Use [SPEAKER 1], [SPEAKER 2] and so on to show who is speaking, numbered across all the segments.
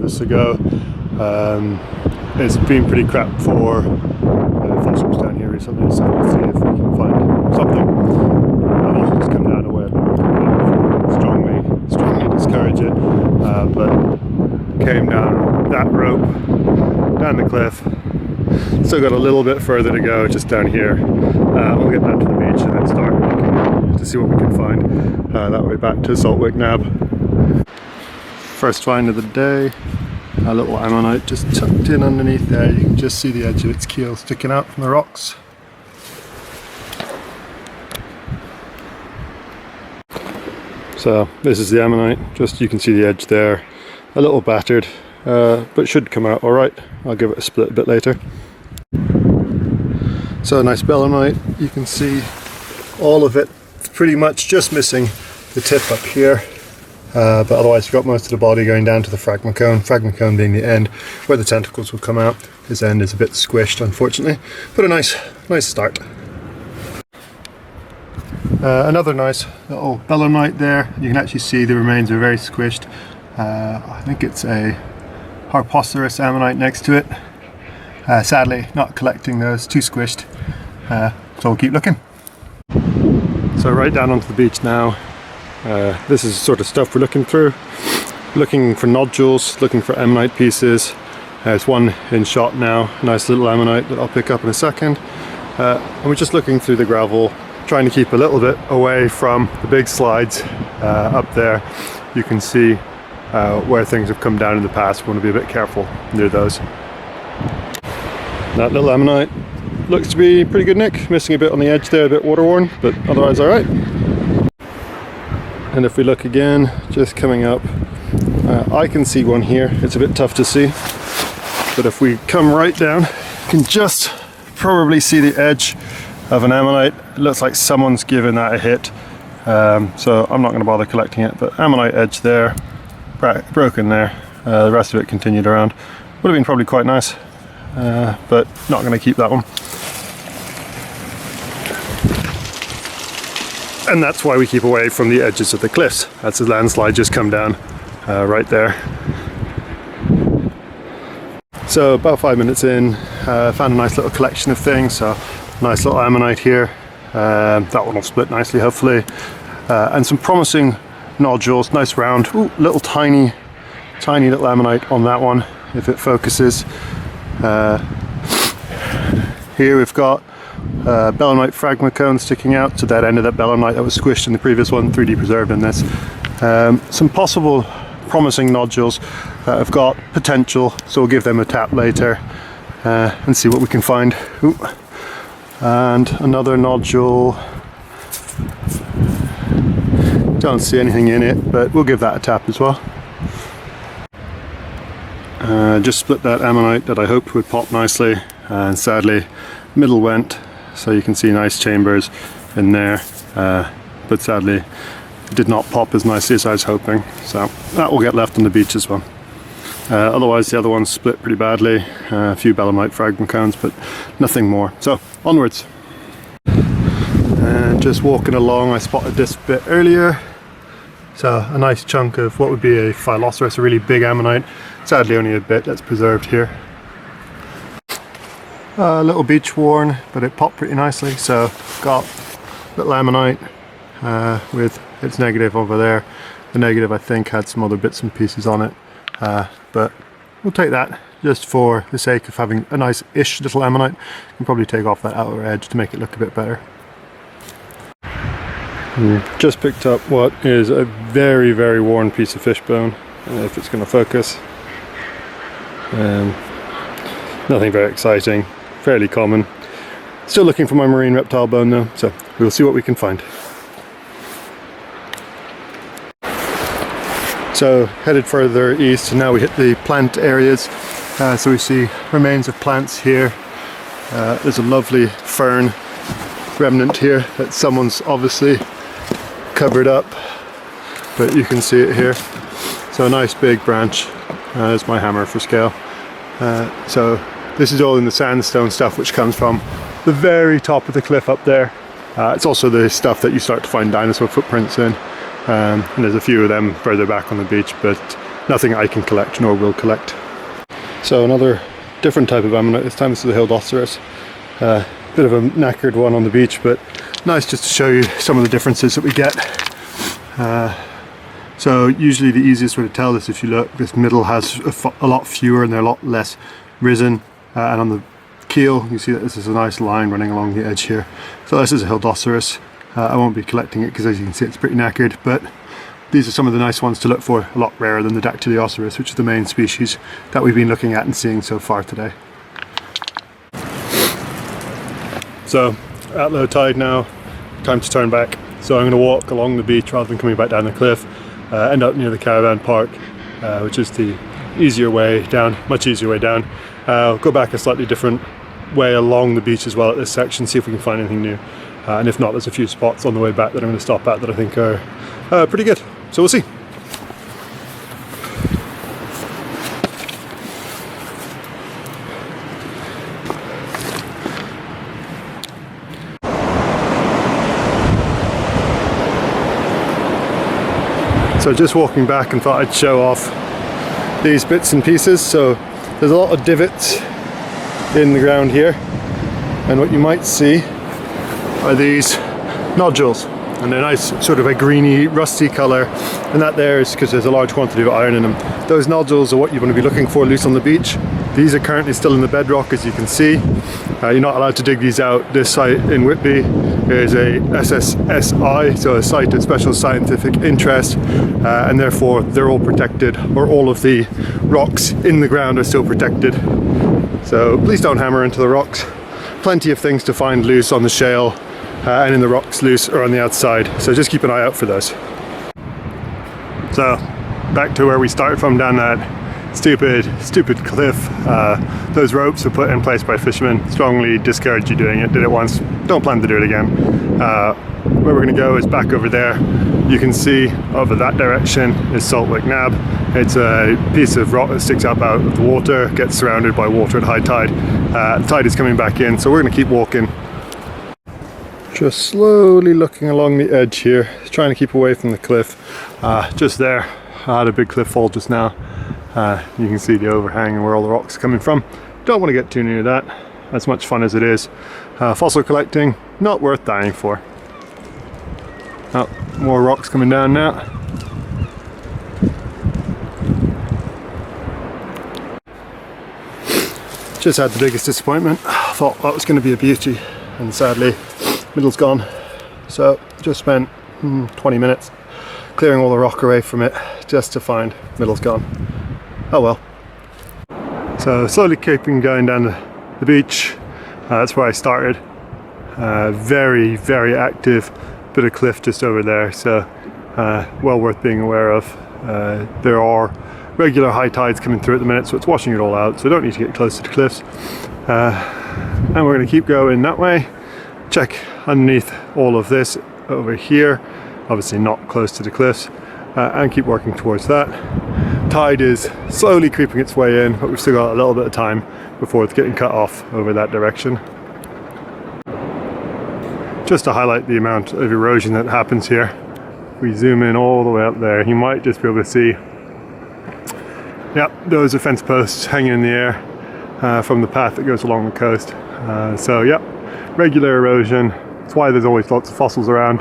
[SPEAKER 1] us ago. It's been pretty crap for fossils down here recently, so we'll see if we can find something. I've also just come down a way strongly discourage it, but came down that rope, down the cliff. Still got a little bit further to go just down here. We'll get down to the beach and then start looking to see what we can find that way back to Saltwick Nab. First find of the day, a little ammonite just tucked in underneath there. You can just see the edge of its keel sticking out from the rocks. So this is the ammonite, just you can see the edge there, a little battered, but should come out alright. I'll give it a split a bit later. So a nice belemnite, you can see all of it, pretty much just missing the tip up here, but otherwise you've got most of the body going down to the fragment cone being the end where the tentacles will come out. This end is a bit squished unfortunately, but a nice start. Another nice little belemnite there. You can actually see the remains are very squished. I think it's a Harpoceras ammonite next to it. Sadly not collecting those, too squished, so we'll keep looking. So right down onto the beach now. This is the sort of stuff we're looking through. Looking for nodules, looking for ammonite pieces. There's one in shot now, nice little ammonite that I'll pick up in a second. And we're just looking through the gravel, trying to keep a little bit away from the big slides up there. You can see where things have come down in the past. We want to be a bit careful near those. That little ammonite looks to be pretty good nick, missing a bit on the edge there, a bit water worn, but otherwise alright. And if we look again, just coming up, I can see one here. It's a bit tough to see, but if we come right down, you can just probably see the edge of an ammonite. It looks like someone's given that a hit, so I'm not going to bother collecting it, but ammonite edge there, broken there. The rest of it continued around. Would have been probably quite nice, but not going to keep that one. And that's why we keep away from the edges of the cliffs. That's a landslide just come down right there. So about 5 minutes in, found a nice little collection of things. So nice little ammonite here. That one will split nicely hopefully. And some promising nodules, nice round, ooh, little tiny little ammonite on that one if it focuses. Here we've got belemnite fragment cone sticking out, so that end of that belemnite that was squished in the previous one, 3D preserved in this. Some possible promising nodules that have got potential, so we'll give them a tap later and see what we can find. Ooh. And another nodule, don't see anything in it, but we'll give that a tap as well. Just split that ammonite that I hoped would pop nicely, and sadly middle went, so you can see nice chambers in there, but sadly it did not pop as nicely as I was hoping, so that will get left on the beach as well. Otherwise the other ones split pretty badly, a few belemnite fragment cones, but nothing more. So onwards. And just walking along, I spotted this bit earlier. So a nice chunk of what would be a Phyloceras, a really big ammonite. Sadly only a bit that's preserved here. A little beach worn, but it popped pretty nicely. So got little ammonite with its negative over there. The negative I think had some other bits and pieces on it, but we'll take that just for the sake of having a nice-ish little ammonite. You can probably take off that outer edge to make it look a bit better. Just picked up what is a very, very worn piece of fish bone, if it's going to focus. Nothing very exciting, fairly common. Still looking for my marine reptile bone though, so we'll see what we can find. So headed further east, and now we hit the plant areas. So we see remains of plants here. There's a lovely fern remnant here that someone's obviously covered up, but you can see it here. So a nice big branch. There's my hammer for scale. So this is all in the sandstone stuff which comes from the very top of the cliff up there. It's also the stuff that you start to find dinosaur footprints in, and there's a few of them further back on the beach, but nothing I can collect nor will collect. So another different type of ammonite, this time this is a Hildoceras. Bit of a knackered one on the beach, but nice just to show you some of the differences that we get. So usually the easiest way to tell this, if you look, this middle has a lot fewer and they're a lot less risen, and on the keel you see that this is a nice line running along the edge here. So this is a Hildoceras. I won't be collecting it because as you can see it's pretty knackered, but these are some of the nice ones to look for, a lot rarer than the Dactylioceras, which is the main species that we've been looking at and seeing so far today. So at low tide now, time to turn back. So I'm going to walk along the beach rather than coming back down the cliff, end up near the caravan park, which is the easier way down, much easier way down. I'll go back a slightly different way along the beach as well at this section, see if we can find anything new. And if not, there's a few spots on the way back that I'm going to stop at that I think are pretty good. So we'll see. So just walking back and thought I'd show off these bits and pieces. So there's a lot of divots in the ground here, and what you might see are these nodules, and they're nice, sort of a greeny rusty colour, and that there is because there's a large quantity of iron in them. Those nodules are what you want to be looking for loose on the beach. These are currently still in the bedrock, as you can see. You're not allowed to dig these out. This site in Whitby is a SSSI, so a site of special scientific interest, and therefore they're all protected, or all of the rocks in the ground are still protected. So please don't hammer into the rocks. Plenty of things to find loose on the shale and in the rocks loose or on the outside, so just keep an eye out for those. So back to where we started from, down that stupid cliff. Those ropes were put in place by fishermen. Strongly discourage you doing it. Did it once, don't plan to do it again. Where we're going to go is back over there. You can see over that direction is Saltwick Nab. It's a piece of rock that sticks up out of the water, gets surrounded by water at high tide. The tide is coming back in, so we're going to keep walking. Just slowly looking along the edge here, trying to keep away from the cliff. Just there, I had a big cliff fall just now. You can see the overhang and where all the rocks are coming from. Don't want to get too near that, as much fun as it is. Fossil collecting, not worth dying for. Oh, more rocks coming down now. Just had the biggest disappointment. Thought that was going to be a beauty, and sadly middle's gone. So just spent 20 minutes clearing all the rock away from it just to find middle's gone. Oh well. So slowly keeping going down the beach. That's where I started. Very, very active bit of cliff just over there, so well worth being aware of. There are regular high tides coming through at the minute, so it's washing it all out, so we don't need to get close to the cliffs. And we're going to keep going that way, check underneath all of this over here, obviously not close to the cliffs, and keep working towards that. Tide is slowly creeping its way in, but we've still got a little bit of time before it's getting cut off over that direction. Just to highlight the amount of erosion that happens here, we zoom in all the way up there, you might just be able to see, yeah, those are fence posts hanging in the air from the path that goes along the coast. So yeah, regular erosion. That's why there's always lots of fossils around,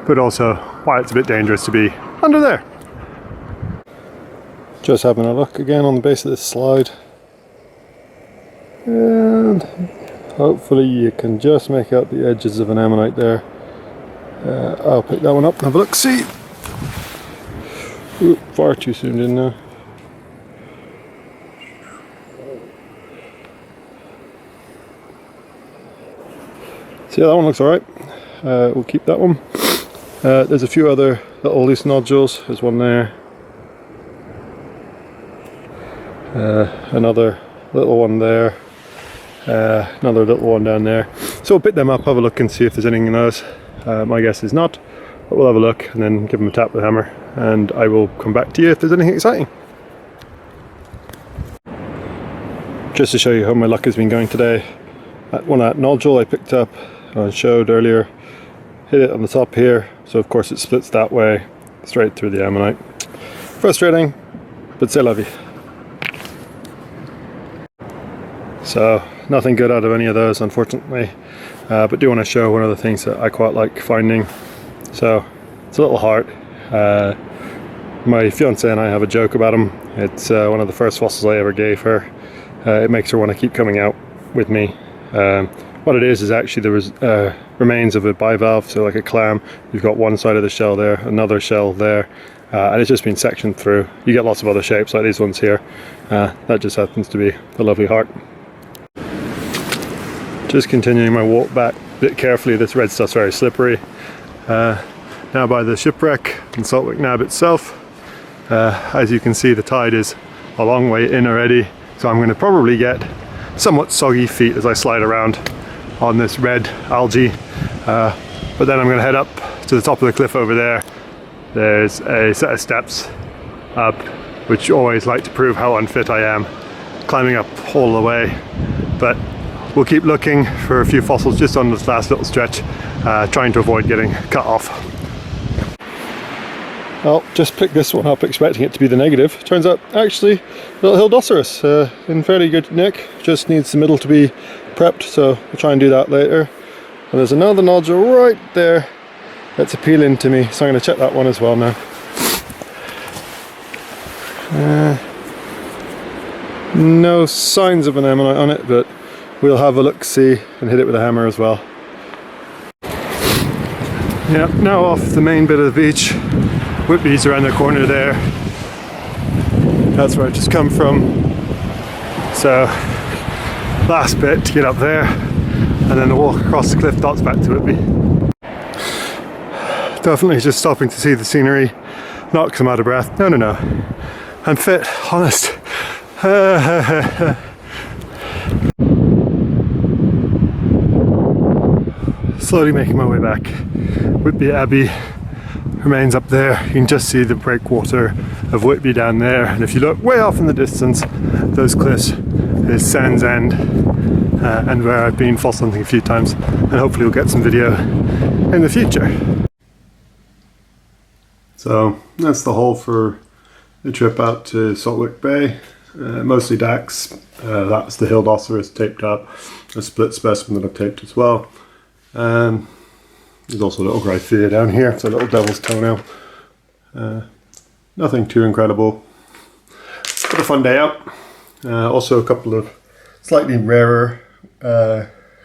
[SPEAKER 1] but also why it's a bit dangerous to be under there. Just having a look again on the base of this slide, and hopefully you can just make out the edges of an ammonite there. I'll pick that one up and have a look, see. Ooh, far too soon, didn't I? So yeah, that one looks alright. We'll keep that one. There's a few other little loose nodules. There's one there. Another little one there. Another little one down there. So we'll pick them up, have a look and see if there's anything in those. My guess is not, but we'll have a look and then give them a tap with a hammer, and I will come back to you if there's anything exciting. Just to show you how my luck has been going today, that nodule I picked up and showed earlier, hit it on the top here, so of course it splits that way straight through the ammonite. Frustrating, but c'est la vie. So nothing good out of any of those, unfortunately, but do want to show one of the things that I quite like finding. So it's a little heart. My fiance and I have a joke about him. It's one of the first fossils I ever gave her. It makes her want to keep coming out with me. What it is actually the remains of a bivalve, so like a clam. You've got one side of the shell there, another shell there, and it's just been sectioned through. You get lots of other shapes like these ones here. That just happens to be the lovely heart. Just continuing my walk back a bit carefully. This red stuff's very slippery. Now by the shipwreck and Saltwick Nab itself. As you can see, the tide is a long way in already, so I'm going to probably get somewhat soggy feet as I slide around on this red algae. But then I'm going to head up to the top of the cliff over there. There's a set of steps up, which always like to prove how unfit I am, climbing up all the way. But we'll keep looking for a few fossils just on this last little stretch, trying to avoid getting cut off. Well, just picked this one up expecting it to be the negative. Turns out actually little Hildoceras in fairly good nick, just needs the middle to be prepped, so we'll try and do that later. And there's another nodule right there that's appealing to me, so I'm going to check that one as well now. No signs of an ammonite on it, but we'll have a look-see and hit it with a hammer as well. Yeah, now off the main bit of the beach. Whitby's around the corner there. That's where I just come from. So, last bit to get up there, and then the walk across the cliff tops back to Whitby. Definitely just stopping to see the scenery, not because I'm out of breath. No, I'm fit, honest. Slowly making my way back. Whitby Abbey remains up there. You can just see the breakwater of Whitby down there, and if you look way off in the distance, those cliffs is Sands End, and where I've been fossil hunting a few times, and hopefully we'll get some video in the future. So that's the haul for the trip out to Saltwick Bay. Mostly Dax. That's the Hildoceras taped up, a split specimen that I've taped as well. There's also a little Gryphea down here, it's a little devil's toenail. Nothing too incredible, but a fun day out. Also a couple of slightly rarer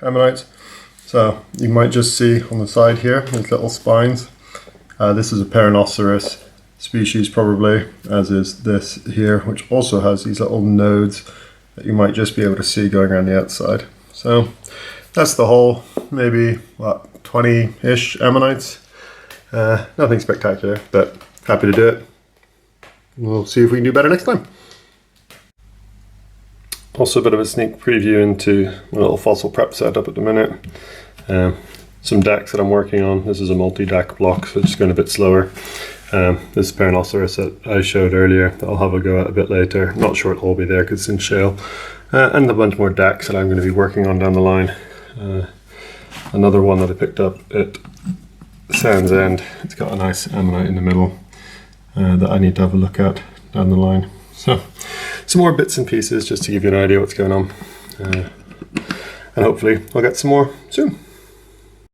[SPEAKER 1] ammonites. So you might just see on the side here, these little spines. This is a Perinoceras species probably, as is this here, which also has these little nodes that you might just be able to see going around the outside. So that's the whole, maybe what, 20-ish ammonites. Nothing spectacular, but happy to do it. We'll see if we can do better next time. Also a bit of a sneak preview into my little fossil prep setup at the minute. Some decks that I'm working on. This is a multi-deck block, so it's just going a bit slower. This is Perinoceras that I showed earlier that I'll have a go at a bit later. Not sure it'll all be there because it's in shale. And a bunch more decks that I'm going to be working on down the line. Another one that I picked up at Sands End. It's got a nice ammonite in the middle that I need to have a look at down the line. So some more bits and pieces just to give you an idea what's going on. And hopefully I'll get some more soon.